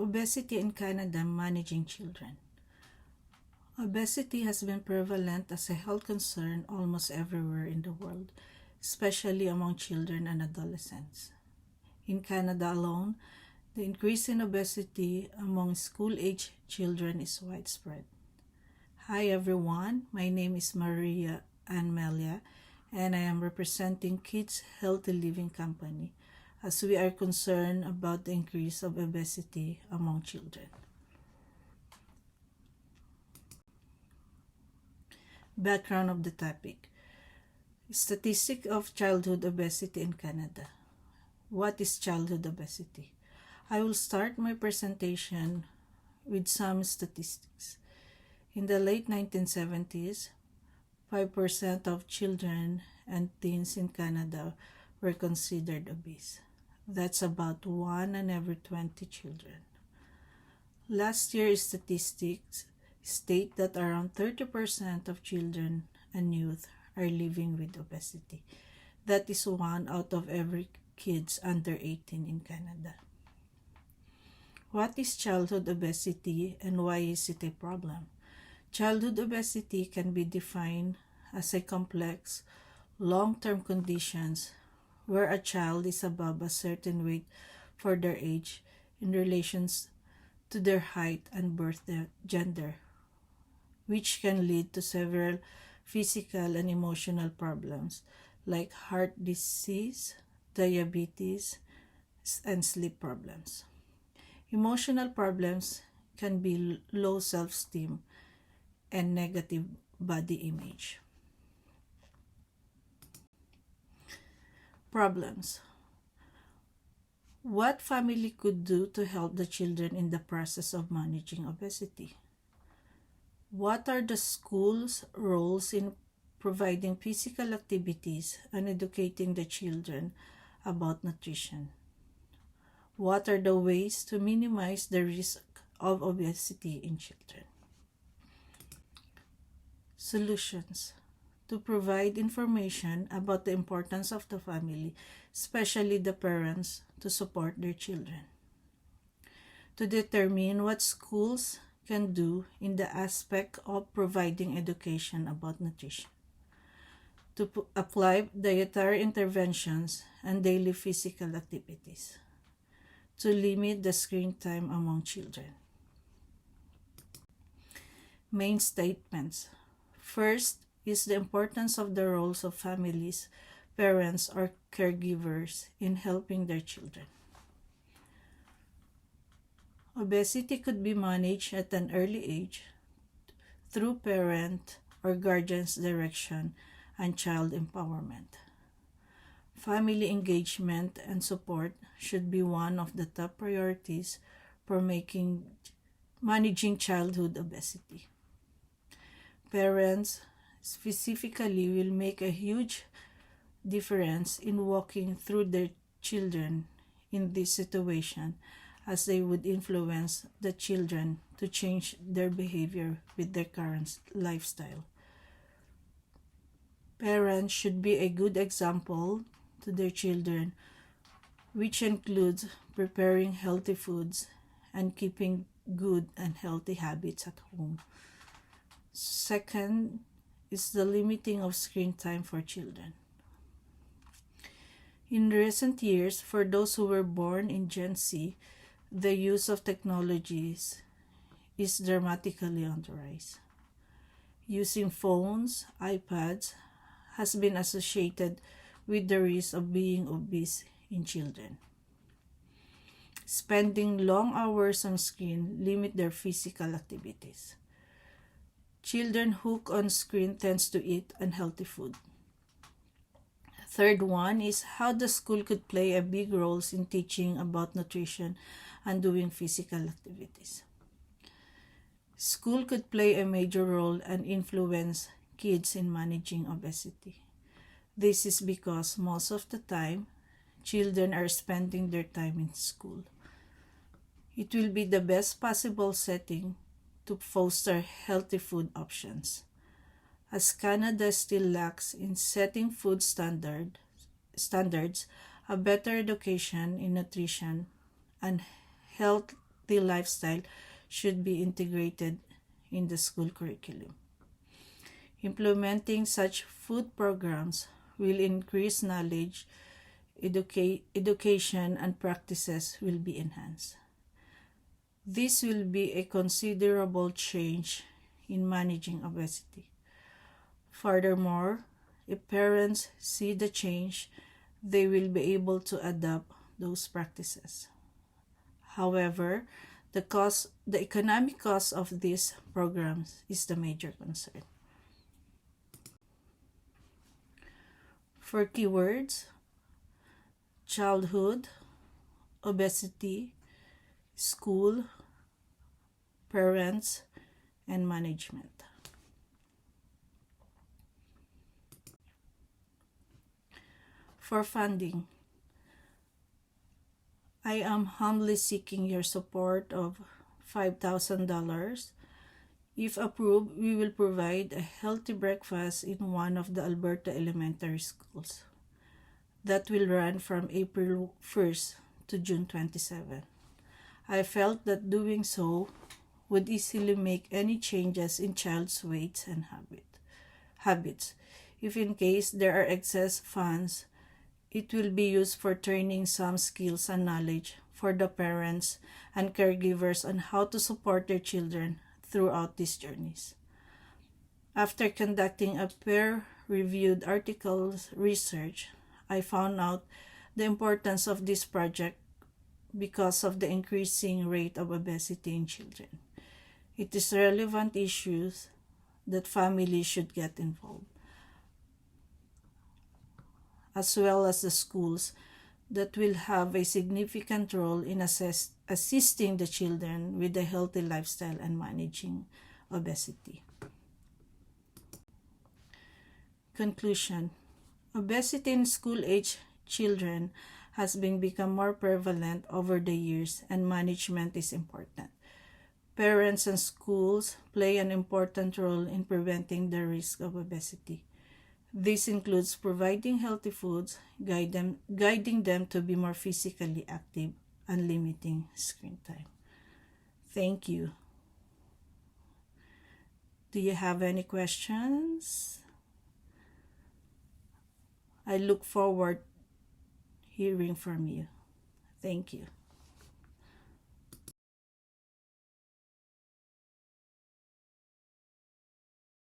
Obesity in Canada, managing children. Obesity has been prevalent as a health concern almost everywhere in the world, especially among children and adolescents. In Canada alone, the increase in obesity among school-age children is widespread. Hi everyone, my name is Maria Anmelia, and I am representing Kids Healthy Living Company, as we are concerned about the increase of obesity among children. Background of the topic. Statistic of childhood obesity in Canada. What is childhood obesity? I will start my presentation with some statistics. In the late 1970s, 5% of children and teens in Canada were considered obese. That's about 1 in every 20 children. Last year's statistics state that around 30% of children and youth are living with obesity. That is 1 out of every kids under 18 in Canada. What is childhood obesity and why is it a problem? Childhood obesity can be defined as a complex, long-term conditions where a child is above a certain weight for their age in relations to their height and birth gender, which can lead to several physical and emotional problems like heart disease, diabetes, and sleep problems. Emotional problems can be low self-esteem and negative body image. Problems. What family could do to help the children in the process of managing obesity? What are the school's roles in providing physical activities and educating the children about nutrition? What are the ways to minimize the risk of obesity in children? Solutions. To provide information about the importance of the family, especially the parents, to support their children. To determine what schools can do in the aspect of providing education about nutrition. To apply dietary interventions and daily physical activities. To limit the screen time among children. Main statements. First is the importance of the roles of families, parents, or caregivers in helping their children. Obesity could be managed at an early age through parent or guardian's direction and child empowerment. Family engagement and support should be one of the top priorities for managing childhood obesity. Parents specifically will make a huge difference in walking through their children in this situation, as they would influence the children to change their behavior with their current lifestyle. Parents should be a good example to their children, which includes preparing healthy foods and keeping good and healthy habits at home. Second is the limiting of screen time for children. In recent years, for those who were born in Gen Z, the use of technologies is dramatically on the rise. Using phones, iPads, has been associated with the risk of being obese in children. Spending long hours on screen limit their physical activities. Children hooked on screen tends to eat unhealthy food. Third one is how the school could play a big role in teaching about nutrition and doing physical activities. School could play a major role and influence kids in managing obesity. This is because most of the time, children are spending their time in school. It will be the best possible setting to foster healthy food options. As Canada still lacks in setting food standards, a better education in nutrition and health healthy lifestyle should be integrated in the school curriculum. Implementing such food programs will increase knowledge, education, and practices will be enhanced. This will be a considerable change in managing obesity. Furthermore, if parents see the change, they will be able to adopt those practices. However, the economic cost of these programs is the major concern. For keywords, childhood, obesity, school, parents, and management. For funding, I am humbly seeking your support of $5,000. If approved, we will provide a healthy breakfast in one of the Alberta elementary schools. That will run from April 1st to June 27. I felt that doing so would easily make any changes in child's weights and habits. If in case there are excess funds, it will be used for training some skills and knowledge for the parents and caregivers on how to support their children throughout these journeys. After conducting a peer-reviewed articles research, I found out the importance of this project because of the increasing rate of obesity in children. It is relevant issues that families should get involved, as well as the schools that will have a significant role in assisting the children with a healthy lifestyle and managing obesity. Conclusion: obesity in school-age children has become more prevalent over the years, and management is important. Parents and schools play an important role in preventing the risk of obesity. This includes providing healthy foods, guiding them to be more physically active, and limiting screen time. Thank you. Do you have any questions? I look forward hearing from you. Thank you.